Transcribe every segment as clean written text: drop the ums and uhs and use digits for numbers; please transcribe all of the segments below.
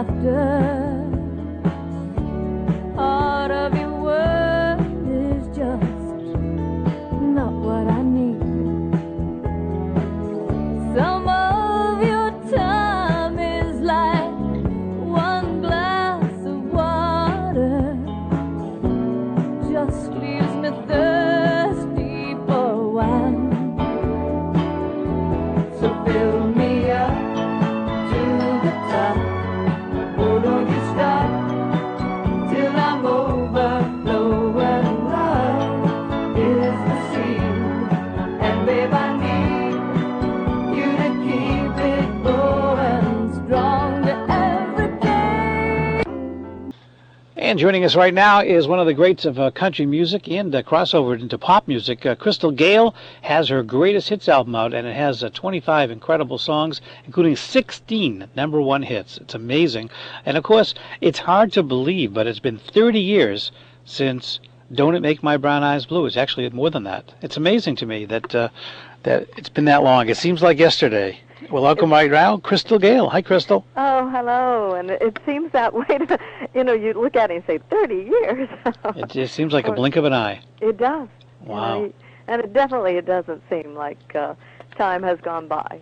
after. Part of your world is just not what I need. Some of your time is like one glass of water, just leaves me thirsty for wine. So fill me up to the top. Oh, don't you stop till I'm overflowing. Love is the sea, and babe, I need you to keep it going stronger every day. And joining us right now is one of the greats of country music and crossover into pop music. Crystal Gayle has her greatest hits album out, and it has 25 incredible songs, including 16 #1 hits. It's amazing. And of course, it's hard to believe, but it's been 30 years since Don't It Make My Brown Eyes Blue. It's actually more than that. It's amazing to me that that it's been that long. It seems like yesterday. Well, welcome right now, Crystal Gayle. Hi, Crystal. Oh, hello. And it seems that way to, you look at it and say 30 years. It just seems like a blink of an eye. It does. Wow. And it doesn't seem like time has gone by.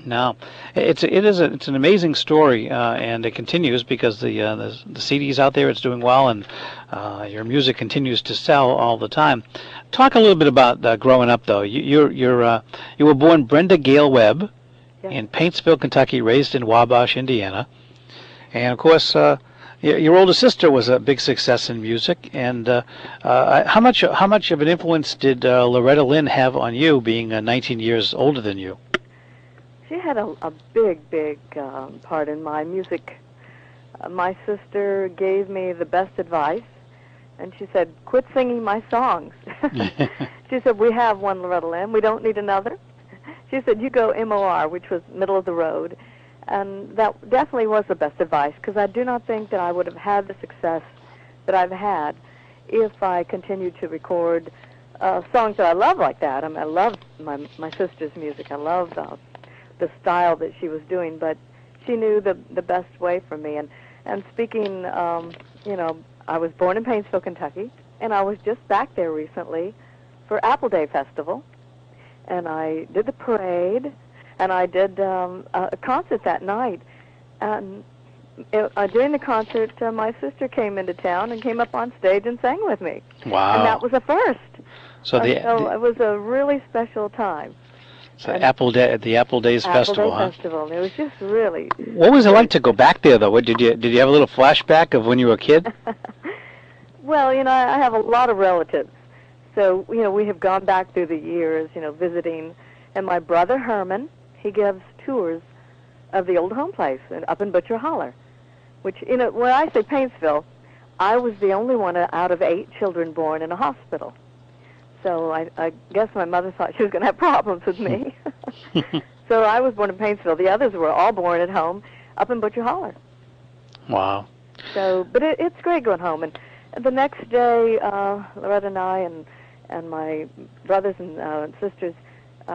No, it's an amazing story, and it continues because the CD's out there. It's doing well, and your music continues to sell all the time. Talk a little bit about growing up, though. You were born Brenda Gayle Webb in Paintsville, Kentucky, raised in Wabash, Indiana, and of course your older sister was a big success in music. And how much of an influence did Loretta Lynn have on you, being 19 years older than you? She had a big part in my music. My sister gave me the best advice, and she said, quit singing my songs. She said, we have one Loretta Lynn, we don't need another. She said, you go MOR, which was middle of the road. And that definitely was the best advice, because I do not think that I would have had the success that I've had if I continued to record songs that I love like that. I mean, I love my sister's music. I love the style that she was doing, but she knew the best way for me. And speaking, I was born in Paintsville, Kentucky, and I was just back there recently for Apple Day Festival, and I did the parade, and I did a concert that night. And during the concert, my sister came into town and came up on stage and sang with me. Wow! And that was a first. So it was a really special time. So the Apple Days Festival, huh? Festival. It was just really. What was it like to go back there, though? Did you have a little flashback of when you were a kid? Well, I have a lot of relatives, so we have gone back through the years, visiting. And my brother Herman, he gives tours of the old home place up in Butcher Holler, which when I say Paintsville, I was the only one out of 8 children born in a hospital. So I guess my mother thought she was going to have problems with me. So I was born in Paintsville. The others were all born at home up in Butcher Holler. Wow. So, but it's great going home. And the next day, Loretta and I and my brothers and sisters,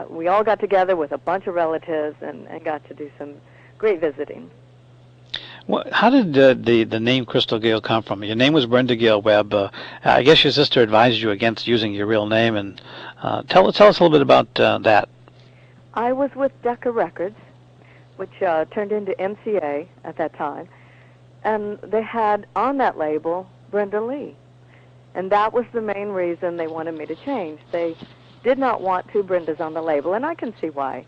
we all got together with a bunch of relatives and got to do some great visiting. Well, how did the name Crystal Gayle come from? Your name was Brenda Gayle Webb. I guess your sister advised you against using your real name. And tell us a little bit about that. I was with Decca Records, which turned into MCA at that time, and they had on that label Brenda Lee, and that was the main reason they wanted me to change. They did not want 2 Brendas on the label, and I can see why.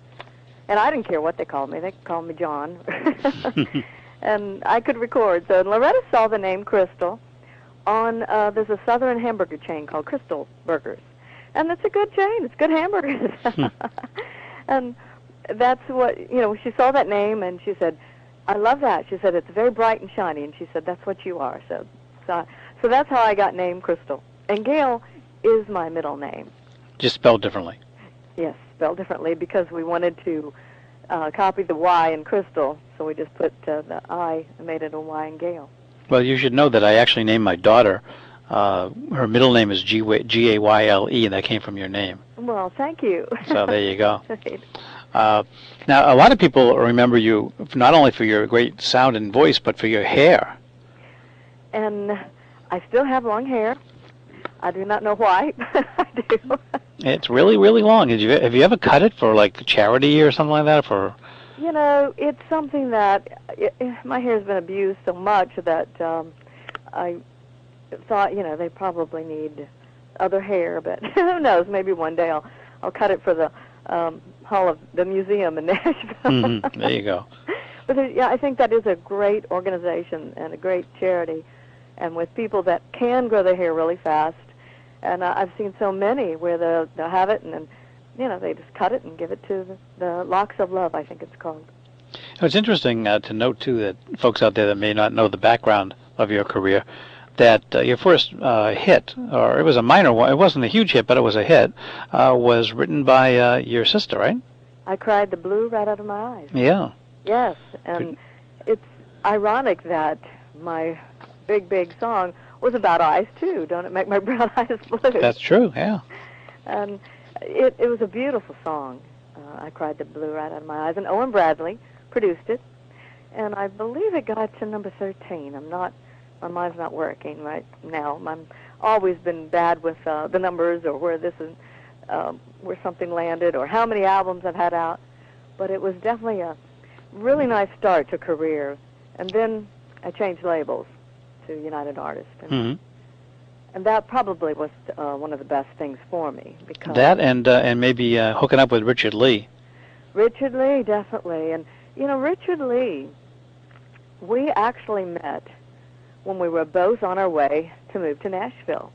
And I didn't care what they called me. They called me John. And I could record. So Loretta saw the name Crystal on, there's a southern hamburger chain called Crystal Burgers. And it's a good chain. It's good hamburgers. And that's what, she saw that name and she said, I love that. She said, it's very bright and shiny. And she said, that's what you are. So that's how I got named Crystal. And Gayle is my middle name. Just spelled differently. Yes, spelled differently because we wanted to copy the Y in Crystal, so we just put the I and made it a Y in Gayle. Well, you should know that I actually named my daughter. Her middle name is Gayle, and that came from your name. Well, thank you. So there you go. Now, a lot of people remember you not only for your great sound and voice, but for your hair. And I still have long hair. I do not know why, but I do. It's really, really long. Have you ever cut it for like charity or something like that? For You know, it's something that my hair's been abused so much that I thought, they probably need other hair. But who knows? Maybe one day I'll cut it for the hall of the museum in Nashville. There you go. But I think that is a great organization and a great charity, and with people that can grow their hair really fast. And I've seen so many where they'll have it and then, they just cut it and give it to the Locks of Love, I think it's called. It's interesting to note, too, that folks out there that may not know the background of your career, that your first hit, or it was a minor one, it wasn't a huge hit, but it was a hit, was written by your sister, right? I cried the blue right out of my eyes. Yeah. Yes, and it's ironic that my big, big song was about eyes, too. Don't it make my brown eyes blue? That's true, yeah. And it was a beautiful song. I cried the blue right out of my eyes. And Owen Bradley produced it. And I believe it got to number 13. My mind's not working right now. I'm always been bad with the numbers or where where something landed or how many albums I've had out. But it was definitely a really nice start to a career. And then I changed labels to United Artists. And that probably was one of the best things for me. Because that and maybe hooking up with Richard Lee. Richard Lee, definitely. And, Richard Lee, we actually met when we were both on our way to move to Nashville.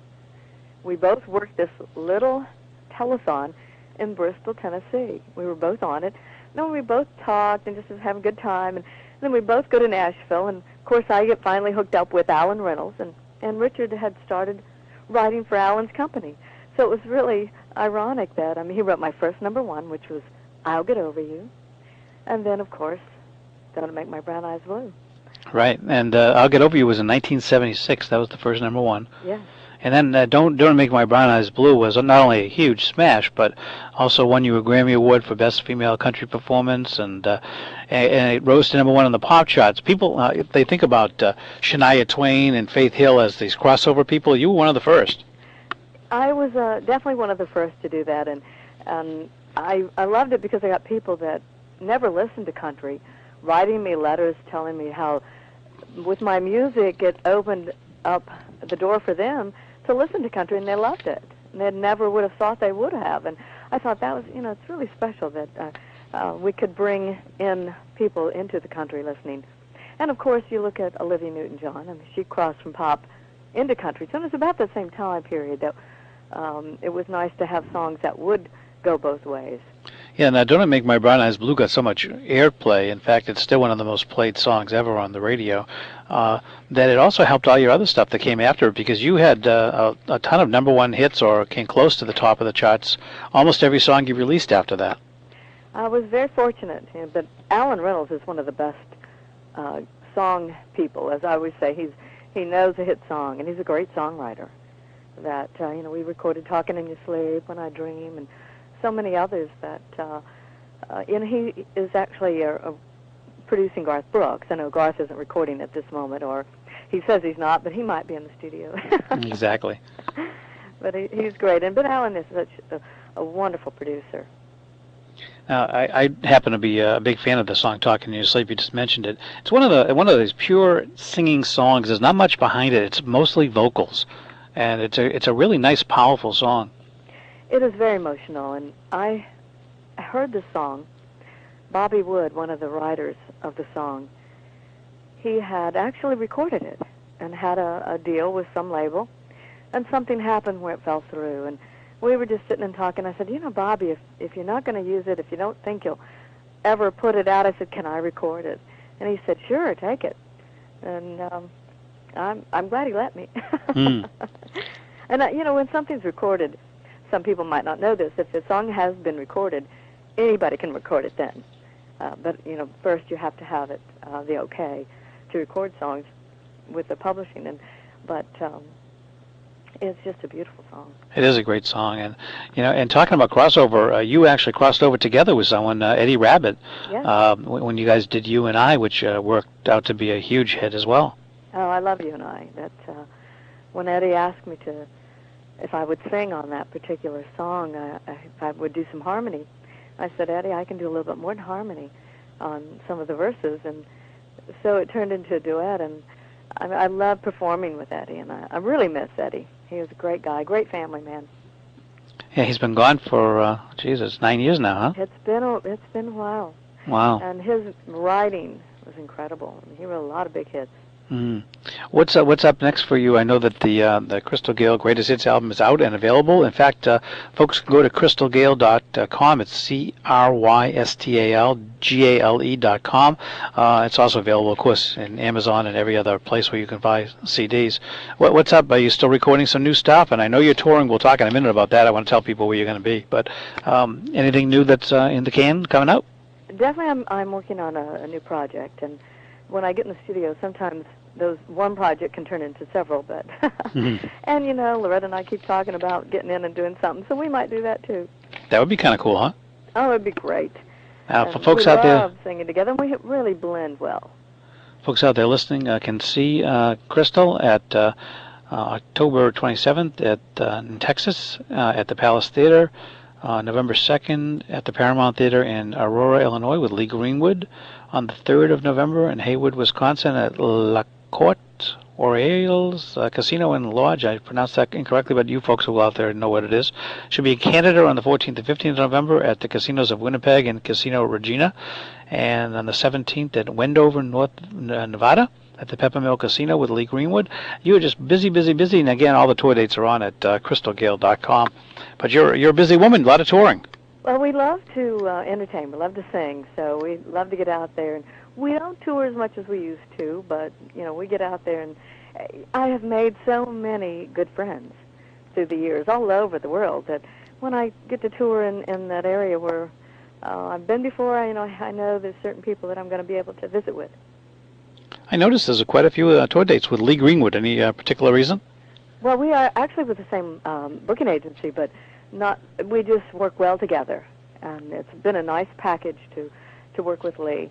We both worked this little telethon in Bristol, Tennessee. We were both on it. And we both talked and just was having a good time. And then we both go to Nashville. And, of course, I get finally hooked up with Alan Reynolds. And Richard had started writing for Alan's company. So it was really ironic that, he wrote my first number one, which was I'll Get Over You. And then, of course, Don't Make My Brown Eyes Blue. Right, and I'll Get Over You was in 1976. That was the first number one. Yeah. And then Don't Make My Brown Eyes Blue was not only a huge smash, but also won you a Grammy Award for Best Female Country Performance, and it rose to number one on the pop charts. People, they think about Shania Twain and Faith Hill as these crossover people. You were one of the first. I was definitely one of the first to do that, and I loved it because I got people that never listened to country writing me letters telling me how with my music it opened up the door for them to listen to country, and they loved it. And they never would have thought they would have. And I thought that was, it's really special that we could bring in people into the country listening. And, of course, you look at Olivia Newton-John. She crossed from pop into country. So it was about the same time period that it was nice to have songs that would go both ways. Yeah, now Don't Make My Brown Eyes Blue got so much airplay. In fact, it's still one of the most played songs ever on the radio. That it also helped all your other stuff that came after it, because you had a ton of number one hits or came close to the top of the charts almost every song you released after that. I was very fortunate, but Alan Reynolds is one of the best song people, as I always say. He knows a hit song, and he's a great songwriter. That we recorded "Talking in Your Sleep," "When I Dream," and so many others that, he is actually producing Garth Brooks. I know Garth isn't recording at this moment, or he says he's not, but he might be in the studio. Exactly. But he's great, but Alan is such a wonderful producer. Now, I happen to be a big fan of the song "Talking in Your Sleep." You just mentioned it. It's one of these pure singing songs. There's not much behind it. It's mostly vocals, and it's a really nice, powerful song. It is very emotional, and I heard the song. Bobby Wood, one of the writers of the song, he had actually recorded it and had a deal with some label, and something happened where it fell through. And we were just sitting and talking. I said, Bobby, if you're not going to use it, if you don't think you'll ever put it out, I said, can I record it? And he said, sure, take it. And I'm glad he let me. And, when something's recorded, some people might not know this. If the song has been recorded, anybody can record it then. But, first you have to have it, the okay, to record songs with the publishing. But It's just a beautiful song. It is a great song, and and talking about crossover, you actually crossed over together with someone, Eddie Rabbitt, Yes. when you guys did "You and I," which worked out to be a huge hit as well. Oh, I love You and I. When Eddie asked me if I would sing on that particular song, if I would do some harmony, I said, Eddie, I can do a little bit more than harmony on some of the verses, and so it turned into a duet. And I love performing with Eddie, and I really miss Eddie. He was a great guy, great family man. Yeah, he's been gone for Jesus, 9 years now, huh? It's been a while. Wow. And his writing was incredible. He wrote a lot of big hits. Mm. What's up next for you? I know that the Crystal Gayle Greatest Hits album is out and available. In fact, folks can go to crystalgayle.com. It's CRYSTALGALE.com. It's also available, of course, in Amazon and every other place where you can buy CDs. What's up? Are you still recording some new stuff? And I know you're touring. We'll talk in a minute about that. I want to tell people where you're going to be. But anything new that's in the can coming out? Definitely, I'm working on a new project, and when I get in the studio, sometimes those one project can turn into several, but and Loretta and I keep talking about getting in and doing something, so we might do that too. That would be kind of cool, huh? Oh, it'd be great. For folks out there, we love singing together, and we really blend well. Folks out there listening can see Crystal at October 27th in Texas at the Palace Theater, November 2nd at the Paramount Theater in Aurora, Illinois with Lee Greenwood, on the 3rd of November in Haywood, Wisconsin at La Corte Orioles Casino and Lodge. I pronounced that incorrectly, but you folks who go out there know what it is. Should be in Canada on the 14th and 15th of November at the casinos of Winnipeg and Casino Regina, and on the 17th at Wendover, North Nevada, at the Peppermill Casino with Lee Greenwood. You are just busy, busy, busy, and again, all the tour dates are on at crystalgayle.com. But you're a busy woman, a lot of touring. Well, we love to entertain. We love to sing, so we love to get out there. And we don't tour as much as we used to, but we get out there, and I have made so many good friends through the years all over the world that when I get to tour in that area where I've been before, I know there's certain people that I'm going to be able to visit with. I noticed there's quite a few tour dates with Lee Greenwood. Any particular reason? Well, we are actually with the same booking agency, but we just work well together, and it's been a nice package to work with Lee.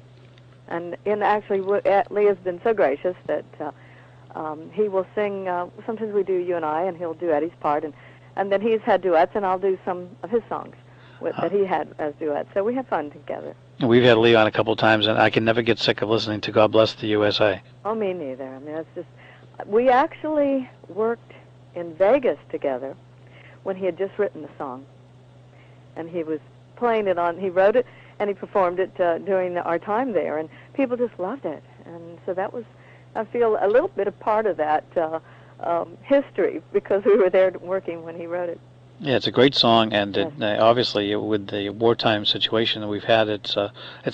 And actually, Lee has been so gracious that he will sing. Sometimes we do You and I, and he'll do Eddie's part, and then he's had duets, and I'll do some of his songs that he had as duets. So we have fun together. We've had Lee on a couple of times, and I can never get sick of listening to God Bless the USA. Oh, me neither. I mean, it's just we actually worked in Vegas together when he had just written the song, and he was playing it on. He wrote it and he performed it during our time there, and people just loved it. And so that was, I feel, a little bit a part of that history because we were there working when he wrote it. Yeah, it's a great song, and Yes. Obviously with the wartime situation that we've had, it's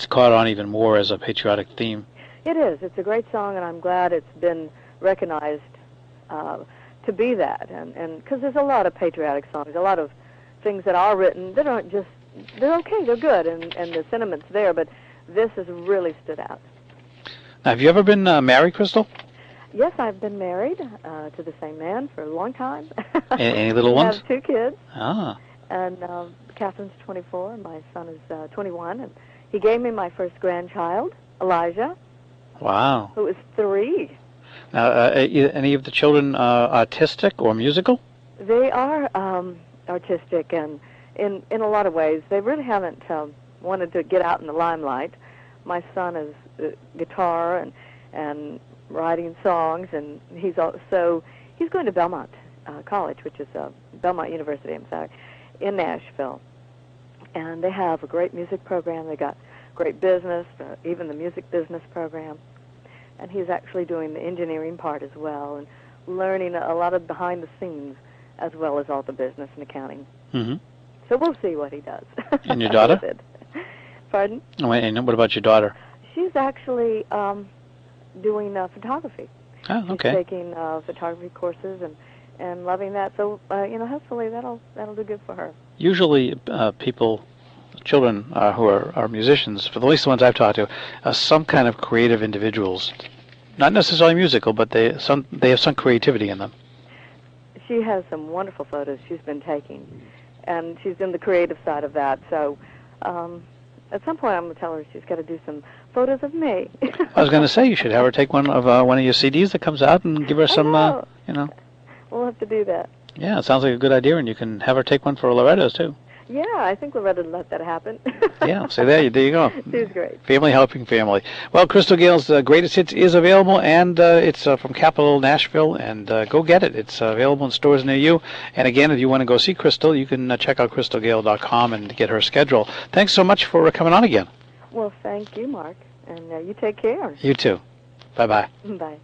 caught on even more as a patriotic theme. It is. It's a great song, and I'm glad it's been recognized to be that. And because there's a lot of patriotic songs, a lot of things that are written that aren't just, they're okay, they're good, and the sentiment's there, but this has really stood out. Now, have you ever been married, Crystal? Yes, I've been married to the same man for a long time. Any little we ones? have 2 kids. Ah. And Catherine's 24, and my son is 21. And he gave me my first grandchild, Elijah. Wow. Who is 3. Now, any of the children artistic or musical? They are artistic, and in a lot of ways. They really haven't wanted to get out in the limelight. My son is guitar and writing songs, and he's going to Belmont College, which is Belmont University, in Nashville. And they have a great music program. They got great business, even the music business program. And he's actually doing the engineering part as well, and learning a lot of behind the scenes as well as all the business and accounting. Mm-hmm. So we'll see what he does. And your daughter? Pardon? Oh, and what about your daughter? She's actually doing photography. Oh, okay. She's taking photography courses and loving that. So hopefully that'll do good for her. Usually, children who are musicians, for at least the ones I've talked to, are some kind of creative individuals. Not necessarily musical, but they have some creativity in them. she has some wonderful photos she's been taking, and she's in the creative side of that. So at some point I'm going to tell her she's got to do some photos of me. I was going to say you should have her take one of your CDs that comes out and give her some, you know. We'll have to do that. Yeah, it sounds like a good idea, and you can have her take one for Loretta's, too. Yeah, I think Loretta would let that happen. Yeah, so there you go. She's great. Family helping family. Well, Crystal Gayle's Greatest Hits is available, and it's from Capital Nashville, and go get it. It's available in stores near you. And again, if you want to go see Crystal, you can check out crystalgayle.com and get her schedule. Thanks so much for coming on again. Well, thank you, Mark, and you take care. You too. Bye-bye. Bye.